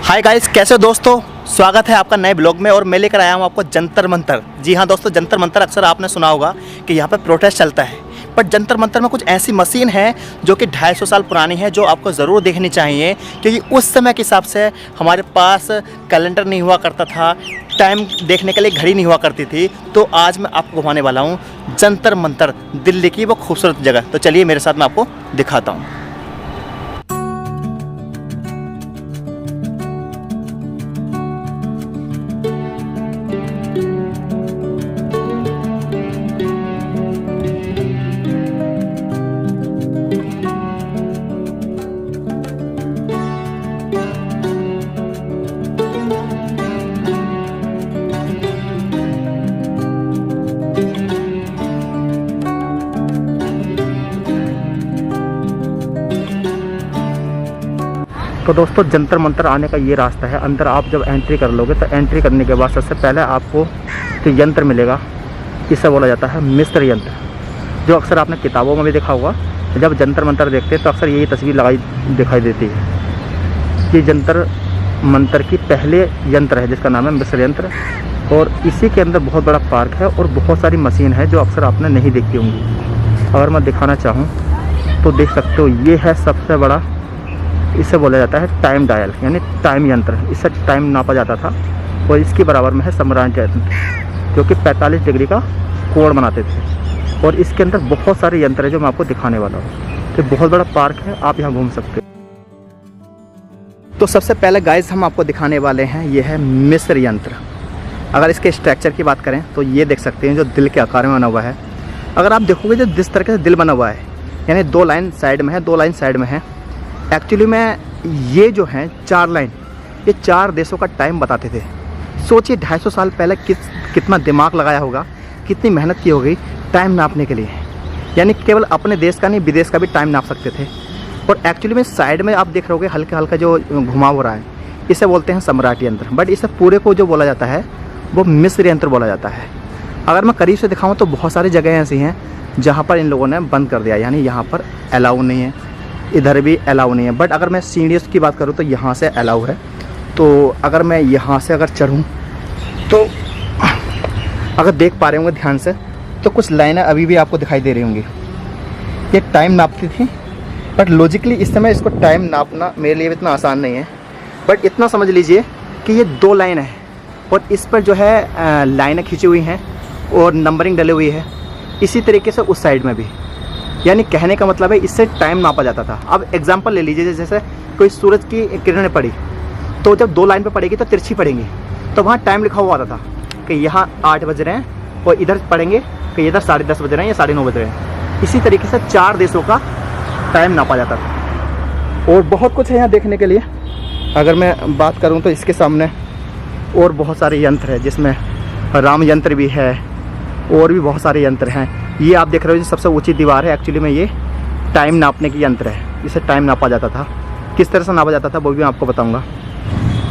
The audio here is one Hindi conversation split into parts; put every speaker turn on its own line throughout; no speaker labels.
हाय गाइस, कैसे हो दोस्तों। स्वागत है आपका नए ब्लॉग में। और मैं लेकर आया हूँ आपको जंतर मंतर। जी हाँ दोस्तों, जंतर मंतर अक्सर आपने सुना होगा कि यहाँ पे प्रोटेस्ट चलता है। बट जंतर मंतर में कुछ ऐसी मशीन है जो कि 250 साल पुरानी है, जो आपको ज़रूर देखनी चाहिए। क्योंकि उस समय के हिसाब से हमारे पास कैलेंडर नहीं हुआ करता था, टाइम देखने के लिए घड़ी नहीं हुआ करती थी। तो आज मैं आपको घुमाने वाला हूँ जंतर मंतर, दिल्ली की वो खूबसूरत जगह। तो चलिए मेरे साथ मैं आपको दिखाता हूँ। तो दोस्तों, जंतर मंतर आने का ये रास्ता है। अंदर आप जब एंट्री कर लोगे तो एंट्री करने के बाद सबसे पहले आपको जो यंत्र मिलेगा, इसे बोला जाता है मिस्र यंत्र, जो अक्सर आपने किताबों में भी देखा होगा। जब जंतर मंतर देखते हैं तो अक्सर यही तस्वीर लगाई दिखाई देती है। ये जंतर मंतर की पहले यंत्र है जिसका नाम है मिस्र यंत्र। और इसी के अंदर बहुत बड़ा पार्क है और बहुत सारी मशीन है जो अक्सर आपने नहीं देखी होंगी। अगर मैं दिखाना चाहूँ तो देख सकते हो, ये है सबसे बड़ा। इसे बोला जाता है टाइम डायल, यानी टाइम यंत्र। इससे टाइम नापा जाता था। और इसके बराबर में है सम्राट यंत्र, जो कि 45 डिग्री का कोण बनाते थे। और इसके अंदर बहुत सारे यंत्र हैं जो मैं आपको दिखाने वाला हूँ। तो बहुत बड़ा पार्क है, आप यहाँ घूम सकते हो। तो सबसे पहले गाइस हम आपको दिखाने वाले हैं, ये है मिस्र यंत्र। अगर इसके स्ट्रक्चर की बात करें तो ये देख सकते हैं जो दिल के आकार में बना हुआ है। अगर आप देखोगे जो जिस तरीके से दिल बना हुआ है, यानी 2 लाइन साइड में है, 2 लाइन साइड में है। एक्चुअली में ये जो हैं 4 लाइन, ये 4 देशों का टाइम बताते थे। सोचिए 250 साल पहले कितना दिमाग लगाया होगा, कितनी मेहनत की होगी टाइम नापने के लिए। यानी केवल अपने देश का नहीं, विदेश का भी टाइम नाप सकते थे। और एक्चुअली में साइड में आप देख रहे होगे हल्का हल्का जो घुमाव हो रहा है, इसे बोलते हैं सम्राट यंत्र। बट इसे पूरे को जो बोला जाता है वो मिस्र यंत्र बोला जाता है। अगर मैं करीब से दिखाऊँ तो बहुत सारी जगह ऐसी हैं जहाँ पर इन लोगों ने बंद कर दिया, यानी यहाँ पर अलाउ नहीं है, इधर भी अलाउ नहीं है। बट अगर मैं सीढ़ियों की बात करूँ तो यहाँ से अलाउ है। तो अगर मैं यहाँ से अगर चढ़ूँ तो अगर देख पा रहे होंगे ध्यान से, तो कुछ लाइनें अभी भी आपको दिखाई दे रही होंगी। ये टाइम नापती थी, बट लॉजिकली इस समय इसको टाइम नापना मेरे लिए इतना आसान नहीं है। बट इतना समझ लीजिए कि ये 2 लाइन है और इस पर जो है लाइनें खींची हुई हैं और नंबरिंग डली हुई है। इसी तरीके से उस साइड में भी, यानी कहने का मतलब है इससे टाइम नापा जाता था। अब एग्जांपल ले लीजिए, जैसे कोई सूरज की किरणें पड़ी, तो जब 2 लाइन पे पड़ेगी तो तिरछी पड़ेंगी, तो वहाँ टाइम लिखा हुआ आता था कि यहाँ 8 बज रहे हैं। और इधर पढ़ेंगे कि इधर 10:30 बज रहे हैं या 9:30 बज रहे हैं। इसी तरीके से 4 देशों का टाइम नापा जाता था। और बहुत कुछ है यहाँ देखने के लिए। अगर मैं बात करूँ तो इसके सामने और बहुत सारे यंत्र हैं, जिसमें राम यंत्र भी है और भी बहुत सारे यंत्र हैं। ये आप देख रहे हो, सबसे ऊंची दीवार है। एक्चुअली में ये टाइम नापने की यंत्र है। इसे टाइम नापा जाता था। किस तरह से नापा जाता था वो भी मैं आपको बताऊंगा।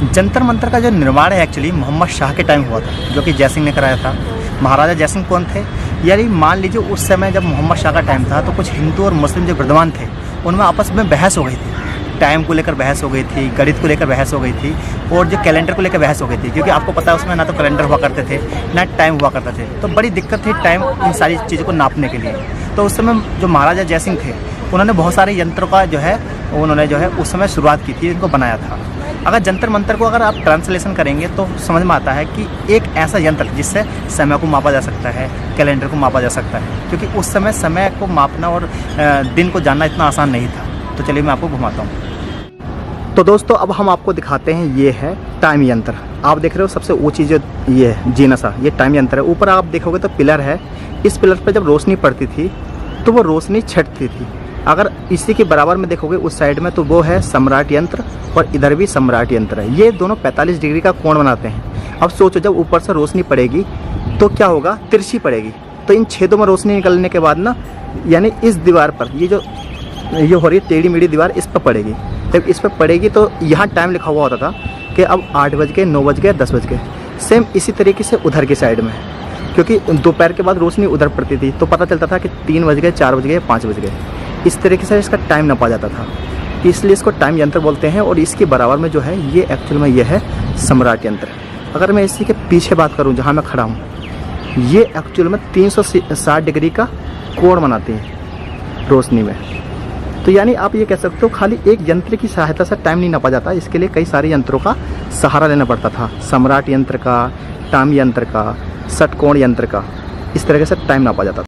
जंतर मंतर का जो निर्माण है एक्चुअली मोहम्मद शाह के टाइम हुआ था, जो कि जयसिंह ने कराया था। महाराजा जयसिंह कौन थे? यानी मान लीजिए उस समय जब मोहम्मद शाह का टाइम था तो कुछ हिंदू और मुस्लिम जो विद्वान थे उनमें आपस में बहस हो गई थी। टाइम को लेकर बहस हो गई थी, गणित को लेकर बहस हो गई थी, और जो कैलेंडर को लेकर बहस हो गई थी। क्योंकि आपको पता है उसमें ना तो कैलेंडर हुआ करते थे ना टाइम हुआ करते थे, तो बड़ी दिक्कत थी टाइम इन सारी चीज़ों को नापने के लिए। तो उस समय जो महाराजा जयसिंह थे उन्होंने बहुत सारे यंत्रों का जो है उस समय शुरुआत की थी, इनको बनाया था। अगर जंतर मंतर को अगर आप ट्रांसलेशन करेंगे तो समझ में आता है कि एक ऐसा यंत्र जिससे समय को मापा जा सकता है, कैलेंडर को मापा जा सकता है। क्योंकि उस समय समय को मापना और दिन को जानना इतना आसान नहीं था। तो चलिए मैं आपको घुमाता हूँ। तो दोस्तों, अब हम आपको दिखाते हैं, ये है टाइम यंत्र। आप देख रहे हो सबसे ऊंची जो ये है जीनसा, ये टाइम यंत्र है। ऊपर आप देखोगे तो पिलर है। इस पिलर पर जब रोशनी पड़ती थी तो वो रोशनी छटती थी। अगर इसी के बराबर में देखोगे उस साइड में, तो वो है सम्राट यंत्र और इधर भी सम्राट यंत्र है। ये दोनों 45 डिग्री का कोण बनाते हैं। अब सोचो, जब ऊपर से रोशनी पड़ेगी तो क्या होगा, तिरछी पड़ेगी। तो इन छेदों में रोशनी निकलने के बाद ना, यानी इस दीवार पर ये हो रही है टेढ़ी मेढ़ी दीवार, इस पर पड़ेगी। जब इस पर पड़ेगी तो यहाँ टाइम लिखा हुआ होता था कि अब 8 बज गए, 9 बज गए, 10 बज गए। सेम इसी तरीके से उधर की साइड में, क्योंकि दोपहर के बाद रोशनी उधर पड़ती थी तो पता चलता था कि 3 बज गए, 4 बज गए, 5 बज गए। इस तरीके से इसका टाइम नापा जाता था। इसलिए इसको टाइम यंत्र बोलते हैं। और इसके बराबर में जो है ये एक्चुअल में ये है सम्राट यंत्र। अगर मैं इसी के पीछे बात करूं जहां मैं खड़ा हूं, ये एक्चुअल में 360 डिग्री का कोण बनाते हैं रोशनी में। तो यानी आप ये कह सकते हो खाली एक यंत्र की सहायता से टाइम नहीं नापा जाता, इसके लिए कई सारे यंत्रों का सहारा लेना पड़ता था। सम्राट यंत्र का, टाइम यंत्र का, षटकोण यंत्र का, इस तरीके से टाइम नापा जाता था।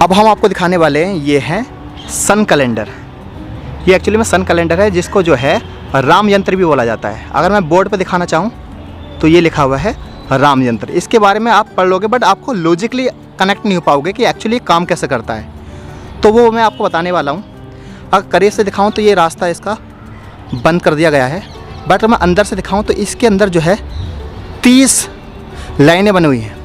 अब हम आपको दिखाने वाले हैं ये है सन कैलेंडर। ये एक्चुअली में सन कैलेंडर है जिसको जो है राम यंत्र भी बोला जाता है। अगर मैं बोर्ड पे दिखाना चाहूँ तो ये लिखा हुआ है राम यंत्र। इसके बारे में आप पढ़ लोगे बट आपको लॉजिकली कनेक्ट नहीं हो पाओगे कि एक्चुअली काम कैसे करता है, तो वो मैं आपको बताने वाला हूँ। अगर करीब से दिखाऊँ तो ये रास्ता इसका बंद कर दिया गया है, बट मैं अंदर से दिखाऊँ तो इसके अंदर जो है 30 लाइनें बनी हुई हैं।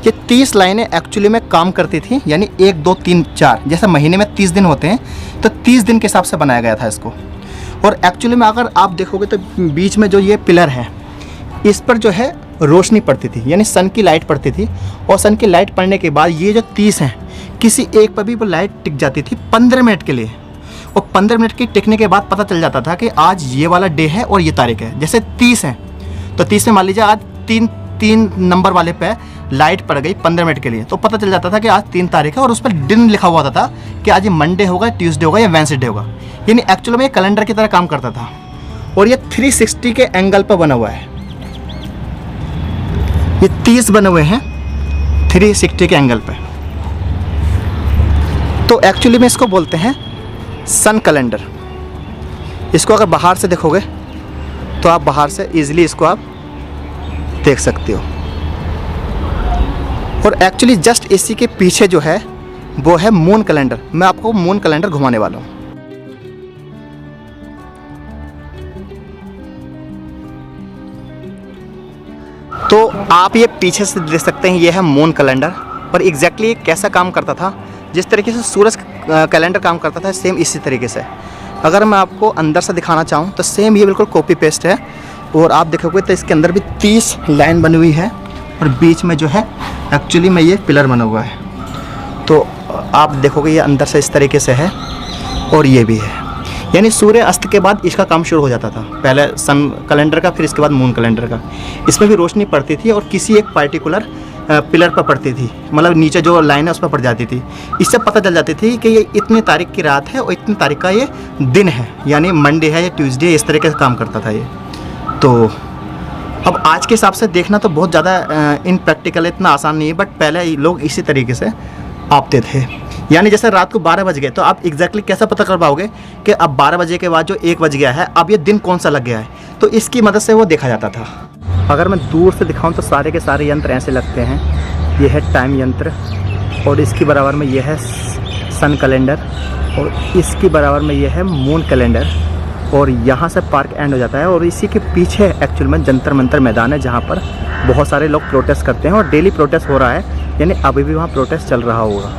ये 30 लाइनें एक्चुअली में काम करती थी, यानी 1 2 3 4 जैसे महीने में 30 दिन होते हैं तो 30 दिन के हिसाब से बनाया गया था इसको। और एक्चुअली में अगर आप देखोगे तो बीच में जो ये पिलर है इस पर जो है रोशनी पड़ती थी, यानी सन की लाइट पड़ती थी। और सन की लाइट पड़ने के बाद ये जो 30 हैं किसी एक पर भी वो लाइट टिक जाती थी 15 मिनट के लिए। और 15 मिनट की टिकने के बाद पता चल जाता था कि आज ये वाला डे है और ये तारीख है। जैसे 30 हैं तो 30 में मान लीजिए आज 3 नंबर वाले पे लाइट पड़ गई 15 मिनट के लिए, तो पता चल जाता था कि आज 3 तारीख है और उस पर दिन लिखा हुआ था कि आज ये मंडे होगा, ट्यूसडे होगा या वेडनेसडे होगा। यानी एक्चुअल में ये कैलेंडर की तरह काम करता था। और ये 360 के एंगल पर बना हुआ है। ये 30 बने हुए हैं 360 के एंगल पे। तो एक्चुअली में इसको बोलते हैं सन कैलेंडर। इसको अगर बाहर से देखोगे तो आप बाहर से इजीली इसको आप देख सकते हो। और एक्चुअली जस्ट इसी के पीछे जो है वो है मून कैलेंडर। मैं आपको मून कैलेंडर घुमाने वाला हूँ। तो आप ये पीछे से देख सकते हैं, ये है मून कैलेंडर। पर एग्जैक्टली ये कैसा काम करता था, जिस तरीके से सूरज कैलेंडर काम करता था सेम इसी तरीके से। अगर मैं आपको अंदर से दिखाना चाहूँ तो सेम ये बिल्कुल कॉपी पेस्ट है। और आप देखोगे तो इसके अंदर भी 30 लाइन बनी हुई है और बीच में जो है एक्चुअली में ये पिलर बना हुआ है। तो आप देखोगे ये अंदर से इस तरीके से है और ये भी है। यानी सूर्य अस्त के बाद इसका काम शुरू हो जाता था, पहले सन कैलेंडर का, फिर इसके बाद मून कैलेंडर का। इसमें भी रोशनी पड़ती थी और किसी एक पार्टिकुलर पिलर पर पड़ती थी, मतलब नीचे जो लाइन है उस पर पड़ जाती थी। इससे पता चल जाती थी कि ये इतनी तारीख की रात है और इतनी तारीख का ये दिन है, यानी मंडे है या ट्यूसडे, इस तरीके से काम करता था ये। तो अब आज के हिसाब से देखना तो बहुत ज़्यादा इन प्रैक्टिकल इतना आसान नहीं है, बट पहले लोग इसी तरीके से आपते थे। यानी जैसे रात को 12 बज गए तो आप एग्जैक्टली कैसे पता कर पाओगे कि अब 12 बजे के बाद जो 1 बज गया है, अब ये दिन कौन सा लग गया है, तो इसकी मदद से वो देखा जाता था। अगर मैं दूर से दिखाऊं तो सारे के सारे यंत्र ऐसे लगते हैं। ये है टाइम यंत्र और इसकी बराबर में ये है सन कैलेंडर और इसकी बराबर में ये है मून कैलेंडर। और यहाँ से पार्क एंड हो जाता है और इसी के पीछे एक्चुअल में जंतर मंतर मैदान है जहाँ पर बहुत सारे लोग प्रोटेस्ट करते हैं और डेली प्रोटेस्ट हो रहा है, यानी अभी भी वहाँ प्रोटेस्ट चल रहा होगा।